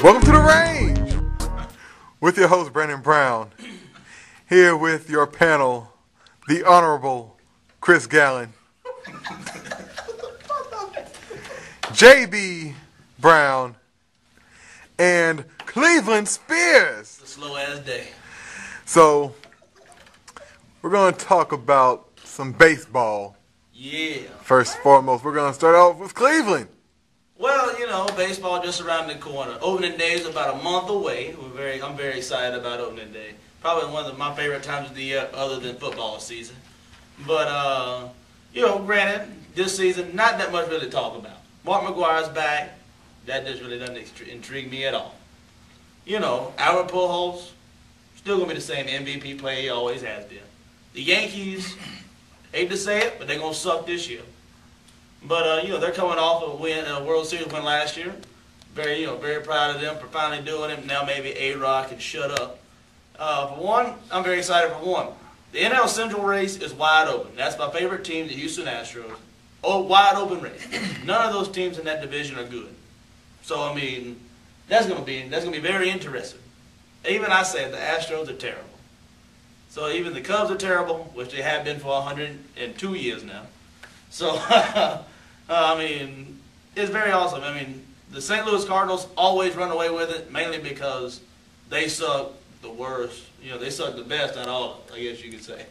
Welcome to the range with your host Brandon Brown, here with your panel, the Honorable Chris Gallen, JB Brown, and Cleveland Spears. It's a slow ass day. So we're going to talk about some baseball. Yeah. First and foremost, we're going to start off with Cleveland. Well, you know, baseball just around the corner. Opening day is about a month away. I'm very excited about opening day. Probably one of my favorite times of the year, other than football season. But you know, granted, this season not that much really to talk about. Mark McGwire's back. That just really doesn't intrigue me at all. You know, Albert Pujols still gonna be the same MVP player he always has been. The Yankees, hate to say it, but they're gonna suck this year. But you know, they're coming off a World Series win last year. Very proud of them for finally doing it. Now maybe A-Rod can shut up. For one, I'm very excited for one. The NL Central race is wide open. That's my favorite team, the Houston Astros. Oh, wide open race. None of those teams in that division are good. So I mean, that's gonna be very interesting. Even I said the Astros are terrible. So even the Cubs are terrible, which they have been for 102 years now. So, I mean, it's very awesome. I mean, the St. Louis Cardinals always run away with it, mainly because they suck the worst. You know, they suck the best out of all, I guess you could say.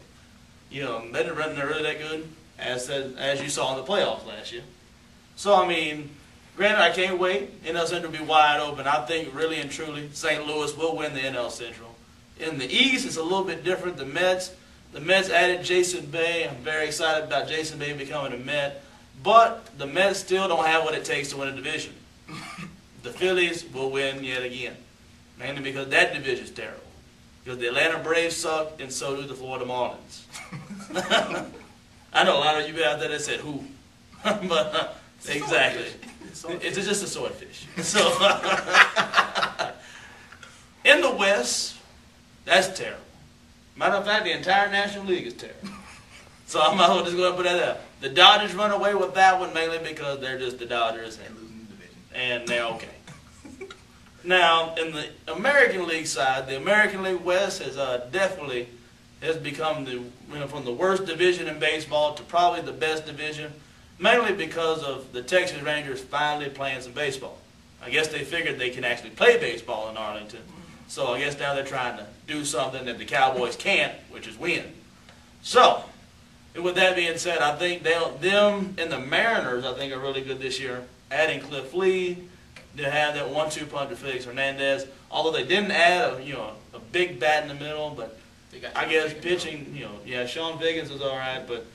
You know, they're really that good, as you saw in the playoffs last year. So, I mean, granted, I can't wait. NL Central will be wide open. I think, really and truly, St. Louis will win the NL Central. In the East, it's a little bit different. The Mets added Jason Bay. I'm very excited about Jason Bay becoming a Met. But the Mets still don't have what it takes to win a division. The Phillies will win yet again. Mainly because that division is terrible. Because the Atlanta Braves suck, and so do the Florida Marlins. I know a lot of you out there that said who. But exactly. It's just a swordfish. So, in the West, that's terrible. Matter of fact, the entire National League is terrible. So I might as well just go ahead and put that out. The Dodgers run away with that one mainly because they're just the Dodgers and they're okay. Now, in the American League side, the American League West has definitely become from the worst division in baseball to probably the best division, mainly because of the Texas Rangers finally playing some baseball. I guess they figured they can actually play baseball in Arlington. So I guess now they're trying to do something that the Cowboys can't, which is win. So, with that being said, I think them and the Mariners, I think, are really good this year. Adding Cliff Lee to have that 1-2 punch to Felix Hernandez. Although they didn't add a big bat in the middle, but I guess pitching, yeah, Sean Figgins is all right, but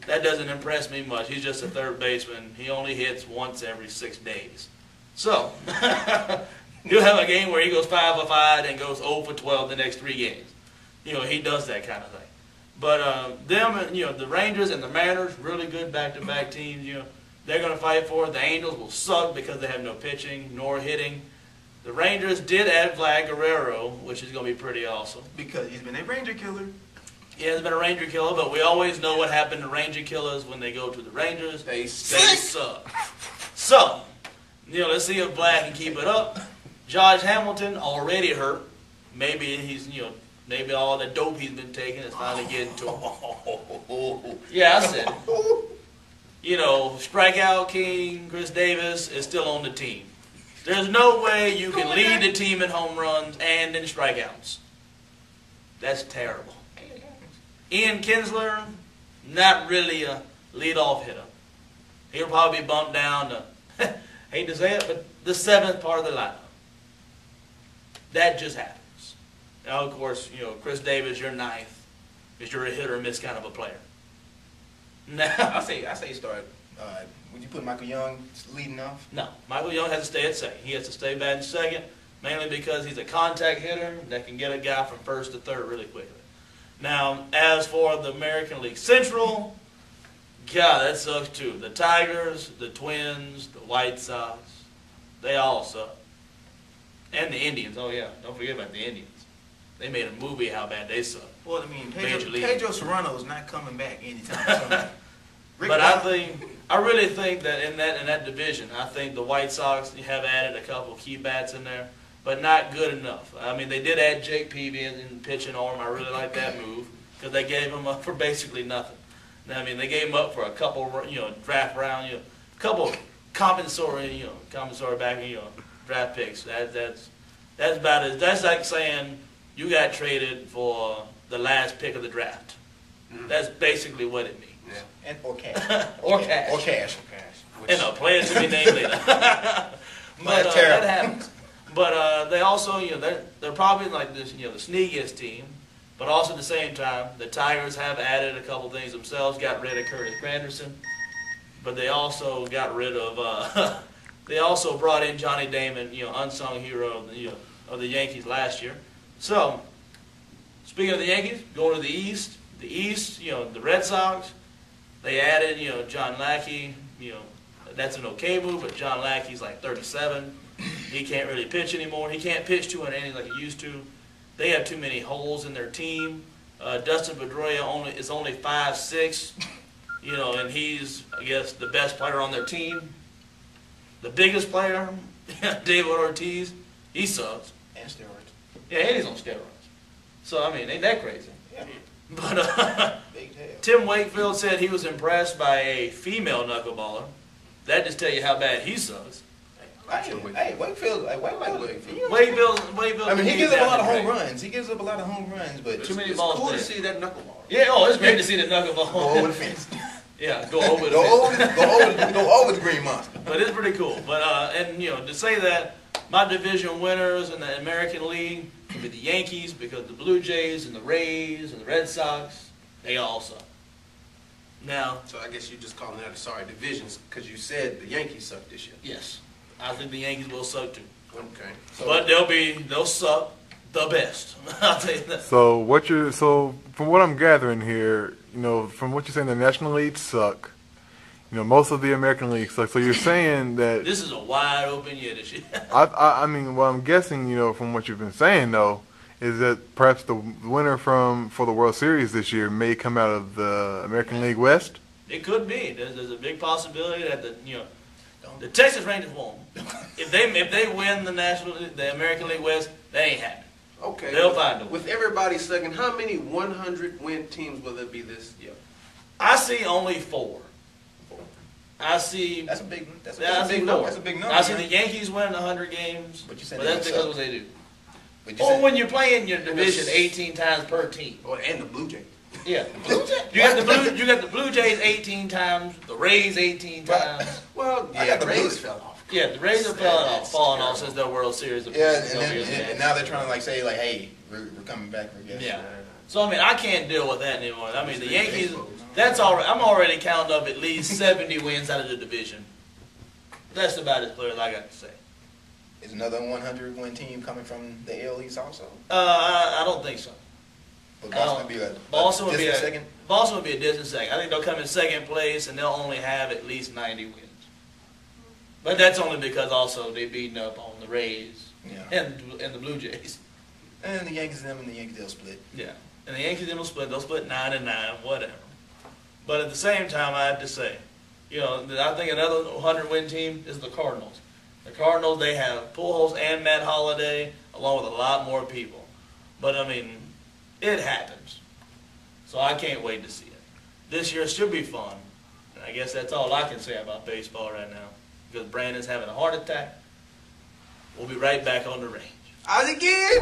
that doesn't impress me much. He's just a third baseman. He only hits once every 6 days. So, he'll have a game where he goes 5 for 5 and goes 0 for 12 the next 3 games. He does that kind of thing. But the Rangers and the Mariners, really good back-to-back teams. They're going to fight for it. The Angels will suck because they have no pitching nor hitting. The Rangers did add Vlad Guerrero, which is going to be pretty awesome. Because he's been a Ranger killer. He has been a Ranger killer, but we always know what happened to Ranger killers when they go to the Rangers. They suck. So, let's see if Vlad can keep it up. Josh Hamilton already hurt. Maybe he's, maybe all the dope he's been taking is finally getting to him. Yeah, I said it. Strikeout king Chris Davis is still on the team. There's no way you can lead the team in home runs and in strikeouts. That's terrible. Ian Kinsler, not really a leadoff hitter. He'll probably be bumped down to, hate to say it, but the 7th part of the lineup. That just happens. Now, of course, Chris Davis, you're 9th, because you're a hit or miss kind of a player. Now, I say start. Would you put Michael Young leading off? No, Michael Young has to stay at second. He has to stay batting second, mainly because he's a contact hitter that can get a guy from first to third really quickly. Now, as for the American League Central, God, that sucks too. The Tigers, the Twins, the White Sox, they all suck. And the Indians. Oh, yeah. Don't forget about the Indians. They made a movie how bad they suck. Well, I mean, Pedro Serrano's not coming back anytime soon. But I really think that in that division, I think the White Sox have added a couple key bats in there. but not good enough. I mean, they did add Jake Peavy in pitching arm. I really like that move because they gave him up for basically nothing. I mean, they gave him up for a couple, draft round, couple compensatory back, draft picks. That's about it. That's like saying you got traded for the last pick of the draft. That's basically what it means. Yeah. And or cash. Or cash. Or cash. And a player to be named later. But that happens. But they also, they're probably like this, the sneakiest team. But also at the same time, the Tigers have added a couple things themselves. Got rid of Curtis Granderson, but they also got rid of. They also brought in Johnny Damon, unsung hero of the Yankees last year. So, speaking of the Yankees, going to the East. The East, the Red Sox. They added, John Lackey. That's an okay move, but John Lackey's like 37. He can't really pitch anymore. He can't pitch 200 innings like he used to. They have too many holes in their team. Dustin Pedroia is only 5'6", and he's, I guess, the best player on their team. The biggest player, David Ortiz, he sucks. And steroids. Yeah, and he's on steroids. So, I mean, ain't that crazy? Yeah. But Big tail. Tim Wakefield said he was impressed by a female knuckleballer. That just tell you how bad he sucks. Hey, Wakefield. Wakefield. I mean, he gives up a lot of home runs. But Too many it's balls cool there. to see that knuckleball. Yeah, it's great to see the knuckleball. go over the fence. Yeah, go over the Go over the green monster. But it's pretty cool. But to say that my division winners in the American League will be the Yankees because the Blue Jays and the Rays and the Red Sox, they all suck. Now, So I guess you just calling that divisions because you said the Yankees suck this year. yes, I think the Yankees will suck too. Okay. But they'll suck the best. I'll tell you that. So from what I'm gathering here, from what you're saying, the National League suck. Most of the American League suck. So you're saying that This is a wide open year this year. I mean, what I'm guessing, from what you've been saying though, is that perhaps the winner for the World Series this year may come out of the American League West. It could be. There's a big possibility that the Texas Rangers won't. If they win the American League West, they ain't happening. Okay. They'll find a way. With everybody sucking, how many 100-win teams will there be this year? I see only 4. I see. That's a big number. That's That's a big number. I see the Yankees winning 100 games, But you said that's they because suck. of what they do. But you Or said- when you're playing your division 18 times per team. Oh, and the Blue Jays. Yeah. You got the Blue Jays 18 times, the Rays 18 times. Well, I yeah, got the the Rays Blues. fell off. Yeah, the Rays have fallen off since their World Series. Yeah, and now they're trying to say hey, we're coming back. I guess. Yeah. So I can't deal with that anymore. I mean, the Yankees. That's already. I'm already counting up at least 70 wins out of the division. That's about as clear as I got to say. Is another 100-win team coming from the AL East also? I don't think so. But Boston would be Boston would be distant a second. Boston would be a distant second. I think they'll come in second place and they'll only have at least 90 wins. But that's only because also they're beating up on the Rays Yeah. and the Blue Jays. And the Yankees and the Yankees they'll split. Yeah. And the Yankees will split. They'll split 9-9, whatever. But at the same time, I have to say, I think another 100-win team is the Cardinals. The Cardinals, they have Pujols and Matt Holliday, along with a lot more people. But, I mean, it happens. So I can't wait to see it. This year should be fun. And I guess that's all I can say about baseball right now. Because Brandon's having a heart attack. We'll be right back on the range. Out again!